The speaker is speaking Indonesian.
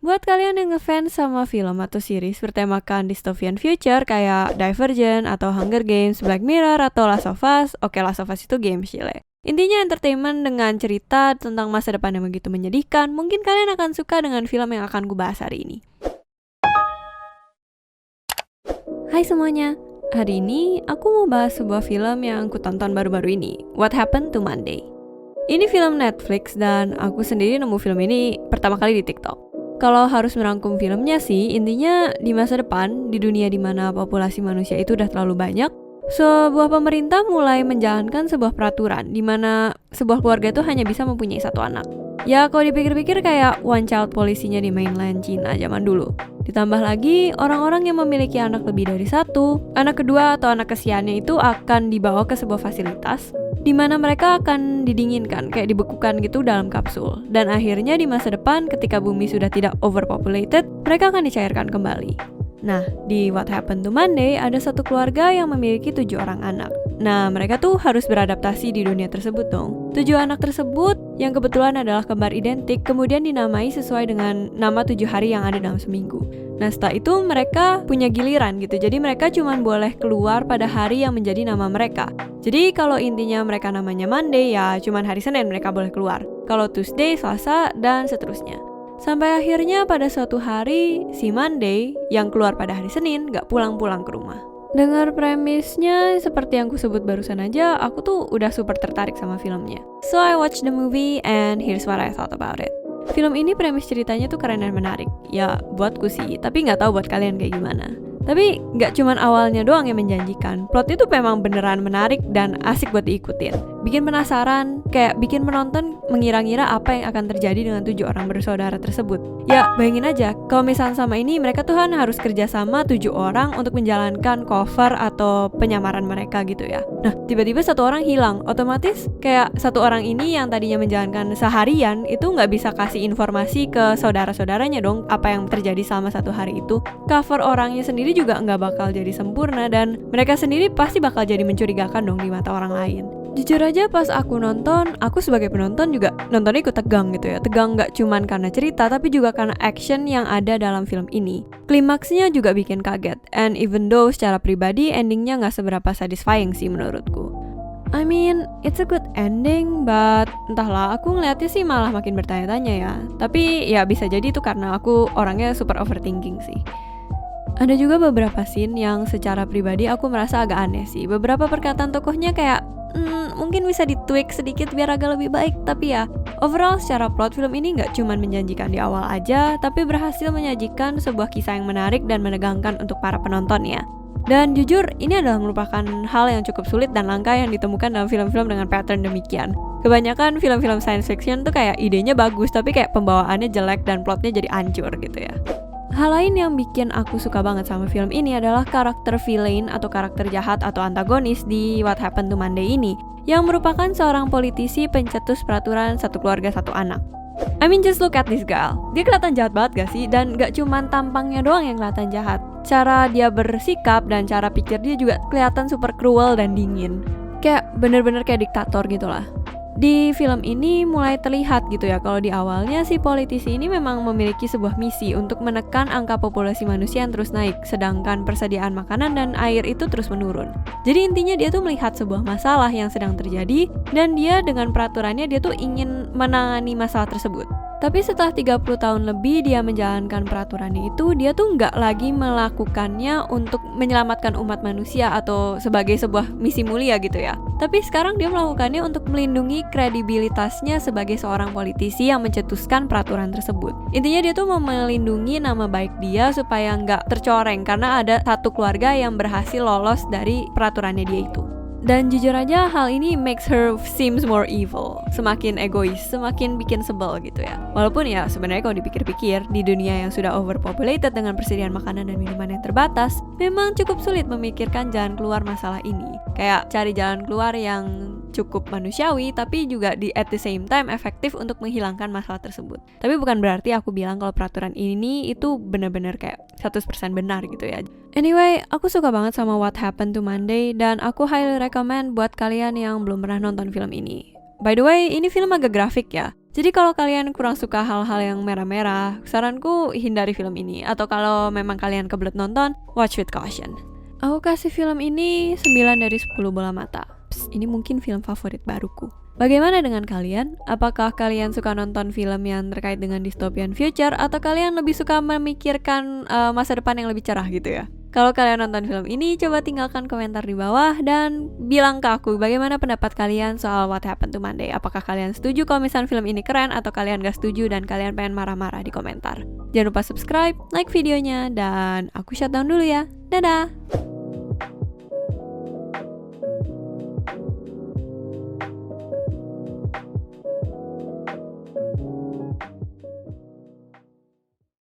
Buat kalian yang ngefans sama film atau series bertemakan dystopian future kayak Divergent atau Hunger Games, Black Mirror atau Last of Us, oke Last of Us itu game Chile. Intinya entertainment dengan cerita tentang masa depan yang begitu menyedihkan, mungkin kalian akan suka dengan film yang akan kubahas hari ini. Hai semuanya, hari ini aku mau bahas sebuah film yang aku tonton baru-baru ini, What Happened to Monday. Ini film Netflix dan aku sendiri nemu film ini pertama kali di TikTok. Kalau harus merangkum filmnya sih, intinya di masa depan, di dunia di mana populasi manusia itu udah terlalu banyak, sebuah pemerintah mulai menjalankan sebuah peraturan di mana sebuah keluarga itu hanya bisa mempunyai satu anak. Ya kalau dipikir-pikir kayak one child policy-nya di mainland China zaman dulu. Ditambah lagi, orang-orang yang memiliki anak lebih dari satu, anak kedua atau anak kesiannya itu akan dibawa ke sebuah fasilitas di mana mereka akan didinginkan, kayak dibekukan gitu dalam kapsul. Dan akhirnya di masa depan ketika bumi sudah tidak overpopulated, mereka akan dicairkan kembali. Nah, di What Happened to Monday ada satu keluarga yang memiliki 7 orang anak. Nah, mereka tuh harus beradaptasi di dunia tersebut dong. 7 anak tersebut yang kebetulan adalah kembar identik, kemudian dinamai sesuai dengan nama 7 hari yang ada dalam seminggu. Nah, setelah itu mereka punya giliran gitu. Jadi mereka cuma boleh keluar pada hari yang menjadi nama mereka. Jadi kalau intinya mereka namanya Monday, ya cuma hari Senin mereka boleh keluar. Kalau Tuesday, Selasa, dan seterusnya. Sampai akhirnya pada suatu hari, si Monday yang keluar pada hari Senin gak pulang-pulang ke rumah. Dengar premisnya seperti yang ku sebut barusan aja, aku tuh udah super tertarik sama filmnya. So I watched the movie and here's what I thought about it. Film ini premis ceritanya tuh keren dan menarik. Ya buatku sih, tapi gak tahu buat kalian kayak gimana. Tapi gak cuman awalnya doang yang menjanjikan. Plotnya tuh memang beneran menarik dan asik buat diikutin. Bikin penasaran, kayak bikin penonton mengira-ngira apa yang akan terjadi dengan 7 orang bersaudara tersebut. Ya bayangin aja, kalau misalnya sama ini mereka tuh kan harus kerja sama 7 orang untuk menjalankan cover atau penyamaran mereka gitu ya. Nah tiba-tiba satu orang hilang, otomatis kayak satu orang ini yang tadinya menjalankan seharian itu gak bisa kasih informasi ke saudara-saudaranya dong apa yang terjadi selama satu hari itu. Cover orangnya sendiri juga nggak bakal jadi sempurna dan mereka sendiri pasti bakal jadi mencurigakan dong di mata orang lain. Jujur aja pas aku nonton, aku sebagai penonton juga nontonnya ikut tegang gitu ya. Tegang nggak cuman karena cerita tapi juga karena action yang ada dalam film ini. Klimaksnya juga bikin kaget, and even though secara pribadi endingnya nggak seberapa satisfying sih menurutku. I mean, it's a good ending, but entahlah, aku ngeliatnya sih malah makin bertanya-tanya ya. Tapi ya bisa jadi itu karena aku orangnya super overthinking sih. Ada juga beberapa scene yang secara pribadi aku merasa agak aneh sih. Beberapa perkataan tokohnya kayak mungkin bisa ditweak sedikit biar agak lebih baik. Tapi ya, overall secara plot film ini gak cuma menjanjikan di awal aja, tapi berhasil menyajikan sebuah kisah yang menarik dan menegangkan untuk para penontonnya. Dan jujur, ini adalah merupakan hal yang cukup sulit dan langka yang ditemukan dalam film-film dengan pattern demikian. Kebanyakan film-film science fiction tuh kayak idenya bagus, tapi kayak pembawaannya jelek dan plotnya jadi hancur gitu ya. Hal lain yang bikin aku suka banget sama film ini adalah karakter villain atau karakter jahat atau antagonis di What Happened to Monday ini, yang merupakan seorang politisi pencetus peraturan satu keluarga satu anak. I mean just look at this girl. Dia kelihatan jahat banget gak sih? Dan gak cuman tampangnya doang yang kelihatan jahat. Cara dia bersikap dan cara pikir dia juga kelihatan super cruel dan dingin. Kayak bener-bener kayak diktator gitu lah. Di film ini mulai terlihat gitu ya kalau di awalnya si politisi ini memang memiliki sebuah misi untuk menekan angka populasi manusia yang terus naik, sedangkan persediaan makanan dan air itu terus menurun. Jadi intinya dia tuh melihat sebuah masalah yang sedang terjadi dan dia dengan peraturannya dia tuh ingin menangani masalah tersebut. Tapi setelah 30 tahun lebih dia menjalankan peraturannya itu, dia tuh nggak lagi melakukannya untuk menyelamatkan umat manusia atau sebagai sebuah misi mulia gitu ya. Tapi sekarang dia melakukannya untuk melindungi kredibilitasnya sebagai seorang politisi yang mencetuskan peraturan tersebut. Intinya dia tuh mau melindungi nama baik dia supaya nggak tercoreng karena ada satu keluarga yang berhasil lolos dari peraturannya dia itu. Dan jujur aja hal ini makes her seems more evil. Semakin egois, semakin bikin sebel gitu ya. Walaupun ya sebenarnya kalau dipikir-pikir, di dunia yang sudah overpopulated dengan persediaan makanan dan minuman yang terbatas, memang cukup sulit memikirkan jalan keluar masalah ini. Kayak cari jalan keluar yang cukup manusiawi tapi juga at the same time efektif untuk menghilangkan masalah tersebut. Tapi bukan berarti aku bilang kalau peraturan ini itu benar-benar kayak 100% benar gitu ya. Anyway, aku suka banget sama What Happened to Monday dan aku highly recommend buat kalian yang belum pernah nonton film ini. By the way, ini film agak grafik ya. Jadi kalau kalian kurang suka hal-hal yang merah-merah, saranku hindari film ini. Atau kalau memang kalian kebelet nonton, watch with caution. Aku kasih film ini 9 dari 10 bola mata. Ini mungkin film favorit baruku. Bagaimana dengan kalian? Apakah kalian suka nonton film yang terkait dengan dystopian future? Atau kalian lebih suka memikirkan masa depan yang lebih cerah gitu ya? Kalau kalian nonton film ini, coba tinggalkan komentar di bawah dan bilang ke aku bagaimana pendapat kalian soal What Happened to Monday. Apakah kalian setuju kalau misalnya film ini keren atau kalian gak setuju dan kalian pengen marah-marah di komentar. Jangan lupa subscribe, like videonya, dan aku shutdown dulu ya. Dadah!